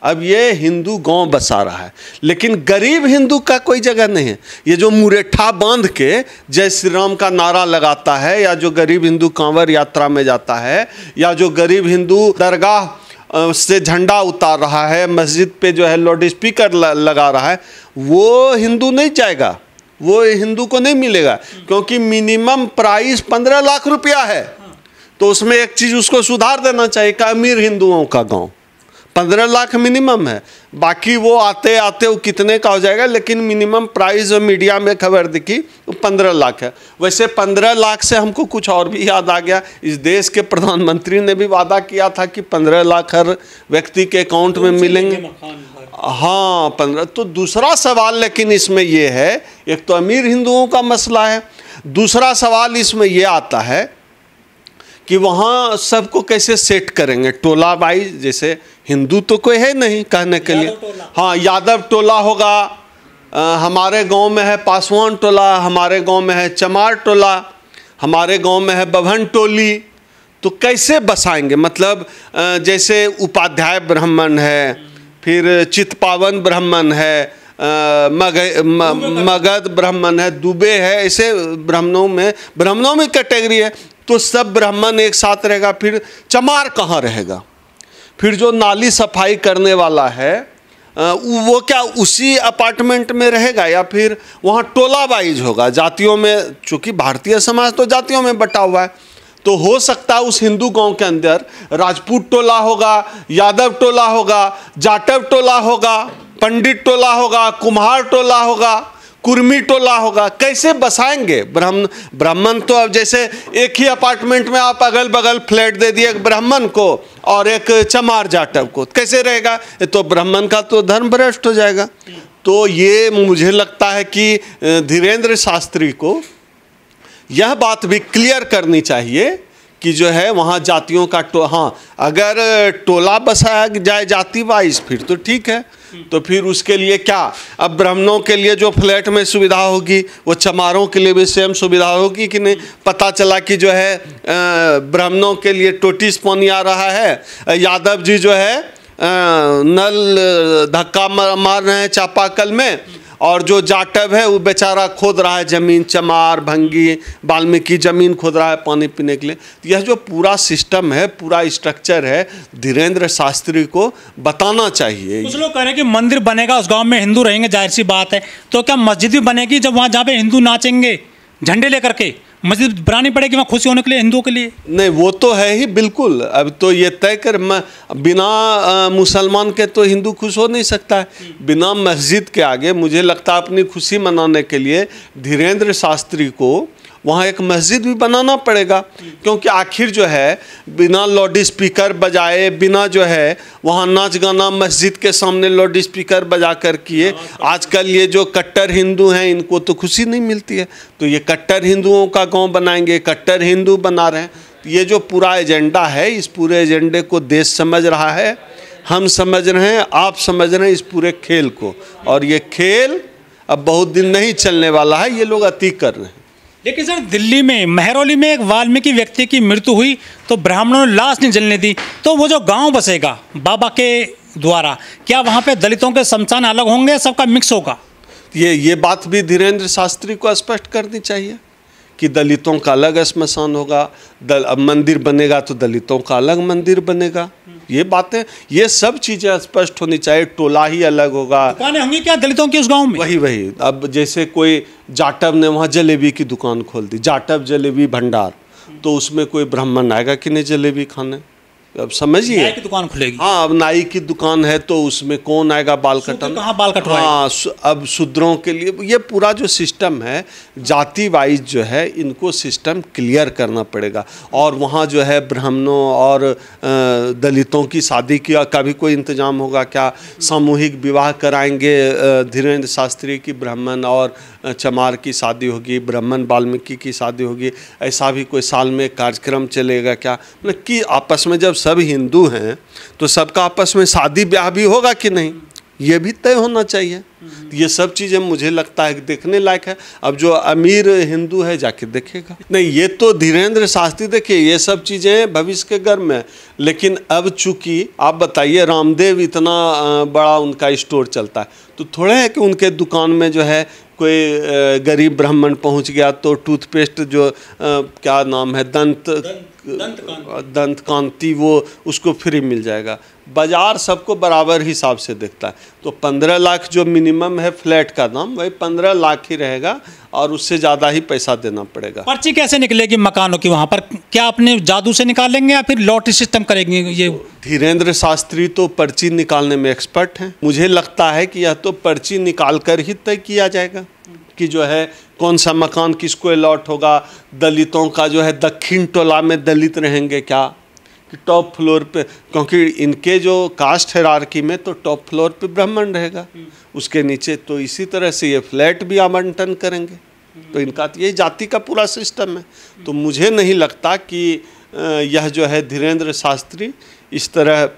अब ये हिंदू गांव बसा रहा है, लेकिन गरीब हिंदू का कोई जगह नहीं है। ये जो मुरेठा बांध के जय श्री राम का नारा लगाता है, या जो गरीब हिंदू कांवर यात्रा में जाता है, या जो गरीब हिंदू दरगाह से झंडा उतार रहा है, मस्जिद पे जो है लाउड स्पीकर लगा रहा है, वो हिंदू नहीं जाएगा, वो हिंदू को नहीं मिलेगा, क्योंकि मिनिमम प्राइस 15 लाख रुपया है। तो उसमें एक चीज़ उसको सुधार देना चाहिए कि अमीर हिंदुओं का गांव 15 लाख मिनिमम है, बाकी वो आते आते वो कितने का हो जाएगा, लेकिन मिनिमम प्राइस जो मीडिया में खबर दिखी वो 15 लाख है। वैसे 15 लाख से हमको कुछ और भी याद आ गया, इस देश के प्रधानमंत्री ने भी वादा किया था कि 15 लाख हर व्यक्ति के अकाउंट में मिलेंगे। हाँ 15। तो दूसरा सवाल लेकिन इसमें ये है, एक तो अमीर हिंदुओं का मसला है, दूसरा सवाल इसमें ये आता है कि वहाँ सबको कैसे सेट करेंगे टोला वाइज। जैसे हिंदू तो कोई है नहीं कहने के लिए, हाँ यादव टोला होगा, हमारे गांव में है पासवान टोला, हमारे गांव में है चमार टोला, हमारे गांव में है बभन टोली। तो कैसे बसाएंगे? मतलब जैसे उपाध्याय ब्राह्मण है, फिर चितपावन ब्राह्मण है, मगध ब्राह्मण है, दुबे है, ऐसे ब्राह्मणों में कैटेगरी है। तो सब ब्राह्मण एक साथ रहेगा, फिर चमार कहाँ रहेगा? फिर जो नाली सफाई करने वाला है वो क्या उसी अपार्टमेंट में रहेगा, या फिर वहाँ टोला वाइज होगा जातियों में? चूँकि भारतीय समाज तो जातियों में बटा हुआ है, तो हो सकता है उस हिंदू गांव के अंदर राजपूत टोला होगा, यादव टोला होगा, जाटव टोला होगा, पंडित टोला होगा, कुम्हार टोला होगा, कुर्मी टोला होगा। कैसे बसाएंगे? ब्राह्मण तो अब जैसे एक ही अपार्टमेंट में आप अगल बगल फ्लैट दे दिए, एक ब्राह्मण को और एक चमार जाटव को, कैसे रहेगा? ये तो ब्राह्मण का तो धर्म भ्रष्ट हो जाएगा। तो ये मुझे लगता है कि धीरेन्द्र शास्त्री को यह बात भी क्लियर करनी चाहिए कि जो है वहाँ जातियों का हाँ अगर टोला बसाया जाए जाति वाइज फिर तो ठीक है, तो फिर उसके लिए क्या, अब ब्राह्मणों के लिए जो फ्लैट में सुविधा होगी वो चमारों के लिए भी सेम सुविधा होगी कि नहीं? पता चला कि जो है ब्राह्मणों के लिए टोटिस पानी आ रहा है, यादव जी जो है नल धक्का मार रहे हैं चापाकल में, और जो जाटव है वो बेचारा खोद रहा है जमीन, चमार भंगी वाल्मीकि जमीन खोद रहा है पानी पीने के लिए। यह जो पूरा सिस्टम है, पूरा स्ट्रक्चर है, धीरेन्द्र शास्त्री को बताना चाहिए। कुछ लोग कह रहे हैं कि मंदिर बनेगा उस गांव में हिंदू रहेंगे, जाहिर सी बात है, तो क्या मस्जिद भी बनेगी जब वहाँ जहाँ पे हिंदू नाचेंगे झंडे लेकर के? मस्जिद बनानी पड़ेगी वहाँ खुशी होने के लिए हिंदुओं के लिए? नहीं, वो तो है ही बिल्कुल। अब तो ये तय कर बिना मुसलमान के तो हिंदू खुश हो नहीं सकता है। बिना मस्जिद के आगे मुझे लगता है अपनी खुशी मनाने के लिए धीरेन्द्र शास्त्री को वहाँ एक मस्जिद भी बनाना पड़ेगा, क्योंकि आखिर जो है बिना लाउड स्पीकर बजाए, बिना जो है वहाँ नाच गाना मस्जिद के सामने लाउड स्पीकर बजा कर किए, आजकल ये जो कट्टर हिंदू हैं इनको तो खुशी नहीं मिलती है। तो ये कट्टर हिंदुओं का गांव बनाएंगे, कट्टर हिंदू बना रहे हैं। ये जो पूरा एजेंडा है, इस पूरे एजेंडे को देश समझ रहा है, हम समझ रहे हैं, आप समझ रहे हैं इस पूरे खेल को, और ये खेल अब बहुत दिन नहीं चलने वाला है, ये लोग अति कर रहे हैं। लेकिन सर दिल्ली में महरौली में एक वाल्मीकि व्यक्ति की मृत्यु हुई तो ब्राह्मणों ने लाश नहीं जलने दी, तो वो जो गांव बसेगा बाबा के द्वारा, क्या वहाँ पे दलितों के शमशान अलग होंगे, सबका मिक्स होगा? ये बात भी धीरेन्द्र शास्त्री को स्पष्ट करनी चाहिए कि दलितों का अलग श्मशान होगा, मंदिर बनेगा तो दलितों का अलग मंदिर बनेगा। ये बातें, ये सब चीज़ें स्पष्ट होनी चाहिए। टोला ही अलग होगा। दुकानें होंगी क्या दलितों की उस गांव में? वही अब जैसे कोई जाटव ने वहाँ जलेबी की दुकान खोल दी, जाटव जलेबी भंडार, तो उसमें कोई ब्राह्मण आएगा कि नहीं जलेबी खाने? अब समझिए, नाई की दुकान खुलेगी। हाँ, अब नाई की दुकान है तो उसमें कौन आएगा बाल कटाने? कहाँ बाल कटवाए? हाँ, अब शूद्रों के लिए ये पूरा जो सिस्टम है जाति वाइज जो है, इनको सिस्टम क्लियर करना पड़ेगा। और वहाँ जो है ब्राह्मणों और दलितों की शादी का भी कोई इंतजाम होगा क्या? सामूहिक विवाह कराएंगे धीरेन्द्र शास्त्री की, ब्राह्मण और चमार की शादी होगी, ब्राह्मण वाल्मीकि की शादी होगी, ऐसा भी कोई साल में कार्यक्रम चलेगा क्या? मतलब कि आपस में जब सब हिंदू हैं तो सबका आपस में शादी ब्याह भी होगा कि नहीं, ये भी तय होना चाहिए। ये सब चीज़ें मुझे लगता है कि देखने लायक है। अब जो अमीर हिंदू है जाके देखेगा। नहीं, ये तो धीरेन्द्र शास्त्री, देखिए ये सब चीज़ें भविष्य के गर्भ में, लेकिन अब चूंकि आप बताइए रामदेव इतना बड़ा उनका स्टोर चलता है, तो थोड़े है कि उनके दुकान में जो है कोई गरीब ब्राह्मण पहुंच गया तो टूथपेस्ट जो क्या नाम है दंत कांति, वो उसको फ्री मिल जाएगा। बाजार सबको बराबर हिसाब से देखता है। तो 15 लाख जो मिनिमम है फ्लैट का दाम, वही 15 लाख ही रहेगा और उससे ज़्यादा ही पैसा देना पड़ेगा। पर्ची कैसे निकलेगी मकानों की वहाँ पर? क्या अपने जादू से निकालेंगे या फिर लॉटरी सिस्टम करेंगे? ये धीरेन्द्र शास्त्री तो पर्ची निकालने में एक्सपर्ट हैं। मुझे लगता है कि यह तो पर्ची निकाल कर ही तय किया जाएगा कि जो है कौन सा मकान किसको अलॉट होगा। दलितों का जो है दक्षिण टोला में दलित रहेंगे क्या, कि टॉप फ्लोर पे, क्योंकि इनके जो कास्ट हायरार्की में तो टॉप फ्लोर पे ब्राह्मण रहेगा, उसके नीचे तो इसी तरह से ये फ्लैट भी आवंटन करेंगे। तो इनका ये जाति का पूरा सिस्टम है। तो मुझे नहीं लगता कि यह जो है धीरेन्द्र शास्त्री इस तरह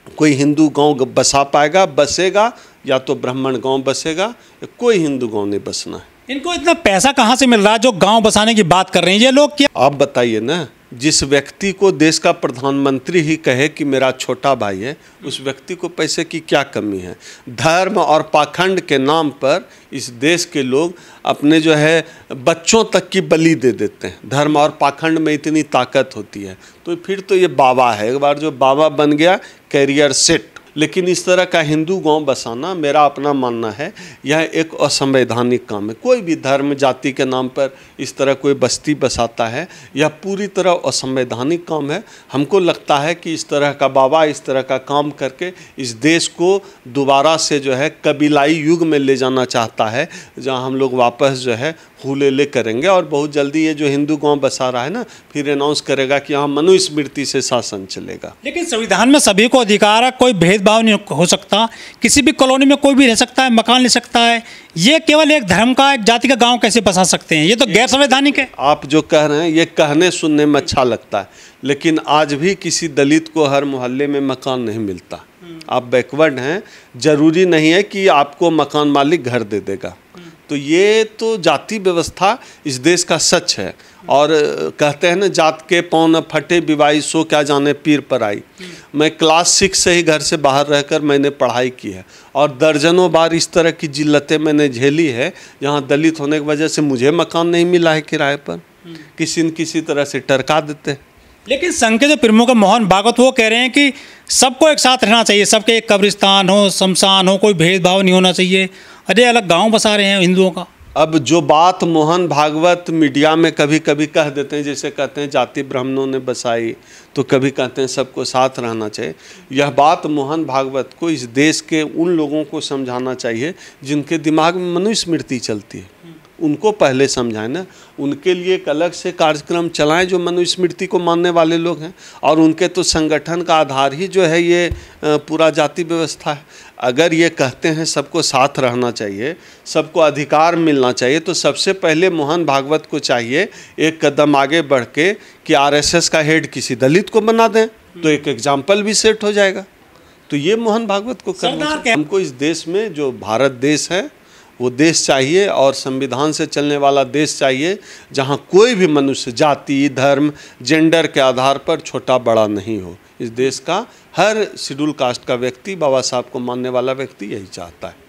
कोई हिंदू गांव बसा पाएगा, बसेगा या तो ब्राह्मण गांव बसेगा, कोई हिंदू गांव नहीं बसना है। इनको इतना पैसा कहाँ से मिल रहा है जो गांव बसाने की बात कर रहे हैं ये लोग? क्या आप बताइए ना, जिस व्यक्ति को देश का प्रधानमंत्री ही कहे कि मेरा छोटा भाई है, उस व्यक्ति को पैसे की क्या कमी है? धर्म और पाखंड के नाम पर इस देश के लोग अपने जो है बच्चों तक की बलि दे देते हैं। धर्म और पाखंड में इतनी ताकत होती है, तो फिर तो ये बाबा है, एक बार जो बाबा बन गया कैरियर सेट। लेकिन इस तरह का हिंदू गांव बसाना, मेरा अपना मानना है, यह एक असंवैधानिक काम है। कोई भी धर्म जाति के नाम पर इस तरह कोई बस्ती बसाता है, यह पूरी तरह असंवैधानिक काम है। हमको लगता है कि इस तरह का बाबा इस तरह का काम करके इस देश को दोबारा से जो है कबीलाई युग में ले जाना चाहता है, जहाँ हम लोग वापस जो है हुले करेंगे। और बहुत जल्दी ये जो हिंदू गांव बसा रहा है ना, फिर अनाउंस करेगा कि यहाँ मनुस्मृति से शासन चलेगा। लेकिन संविधान में सभी को अधिकार है, कोई भेदभाव नहीं हो सकता, किसी भी कॉलोनी में कोई भी रह सकता है, मकान ले सकता है। ये केवल एक धर्म का, एक जाति का गांव कैसे बसा सकते हैं? ये तो गैर संवैधानिक है। आप जो कह रहे हैं ये कहने सुनने में अच्छा लगता है, लेकिन आज भी किसी दलित को हर मोहल्ले में मकान नहीं मिलता। आप बैकवर्ड हैं, जरूरी नहीं है कि आपको मकान मालिक घर दे देगा। तो ये तो जाति व्यवस्था इस देश का सच है। और कहते हैं ना, जात के पाँव न फटे विवाई, सो क्या जाने पीर पर आई। मैं क्लास 6 से ही घर से बाहर रहकर मैंने पढ़ाई की है, और दर्जनों बार इस तरह की जिल्लतें मैंने झेली है, जहाँ दलित होने की वजह से मुझे मकान नहीं मिला है किराए पर, किसी न किसी तरह से टरका देते हैं। लेकिन संघ के जो प्रमुख मोहन भागवत वो कह रहे हैं कि सबको एक साथ रहना चाहिए, सबके एक कब्रिस्तान हो, शमशान हो, कोई भेदभाव नहीं होना चाहिए। अरे अलग गांव बसा रहे हैं हिंदुओं का। अब जो बात मोहन भागवत मीडिया में कभी कभी कह देते हैं, जैसे कहते हैं जाति ब्राह्मणों ने बसाई, तो कभी कहते हैं सबको साथ रहना चाहिए। यह बात मोहन भागवत को इस देश के उन लोगों को समझाना चाहिए जिनके दिमाग में मनुस्मृति चलती है। उनको पहले समझाएं ना, उनके लिए एक अलग से कार्यक्रम चलाएं जो मनुस्मृति को मानने वाले लोग हैं। और उनके तो संगठन का आधार ही जो है ये पूरा जाति व्यवस्था है। अगर ये कहते हैं सबको साथ रहना चाहिए, सबको अधिकार मिलना चाहिए, तो सबसे पहले मोहन भागवत को चाहिए एक कदम आगे बढ़ के कि आरएसएस का हेड किसी दलित को बना दें, तो एक एग्जाम्पल भी सेट हो जाएगा। तो ये मोहन भागवत को करना चाहिए। हमको इस देश में जो भारत देश है वो देश चाहिए, और संविधान से चलने वाला देश चाहिए, जहाँ कोई भी मनुष्य जाति, धर्म, जेंडर के आधार पर छोटा बड़ा नहीं हो। इस देश का हर शेड्यूल कास्ट का व्यक्ति, बाबा साहब को मानने वाला व्यक्ति यही चाहता है।